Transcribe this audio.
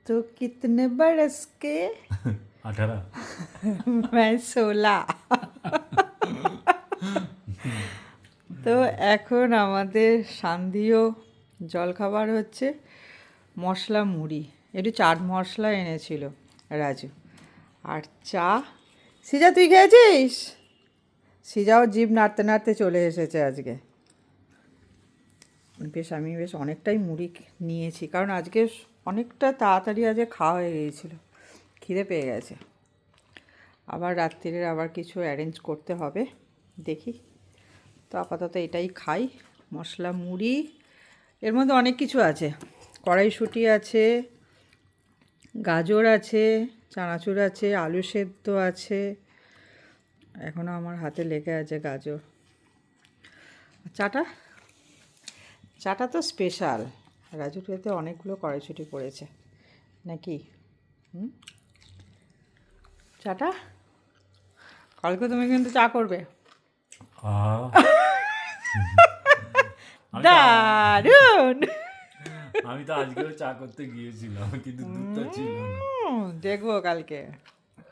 तो कितने बरस के 18। मैं 16। তো এখন আমাদের সান্ধ্যীয় জলখাবার হচ্ছে মশলা মুড়ি, একটু চাট মশলা এনেছিল রাজু, আর চা। সিজা তুই খেয়েছিস? সিজাও জিভ নাড়তে নাড়তে চলে এসেছে আজকে। আমি বেশ অনেকটাই মুড়ি নিয়েছি, কারণ আজকে অনেকটা তাড়াতাড়ি আজকে খাওয়া হয়ে গিয়েছিল, খিদে পেয়ে গেছে। আবার রাত্রিরের আবার কিছু অ্যারেঞ্জ করতে হবে, দেখি। তো আপাতত এটাই খাই, মশলা মুড়ি। এর মধ্যে অনেক কিছু আছে, কড়াইশুঁটি আছে, গাজর আছে, চানাচুর আছে, আলু সেদ্ধ আছে, এখনও আমার হাতে লেগে আছে গাজর। চাটা চাটা তো স্পেশাল, রাজুর খেতে অনেকগুলো কড়াইশুঁটি পড়েছে নাকি। চাটা কালকে তুমি কিন্তু চা করবে, দারুণ। আমি তো আজকেও চা করতে গিয়েছিলাম, কিন্তু দুধটা ছিল না। দেখবো কালকে।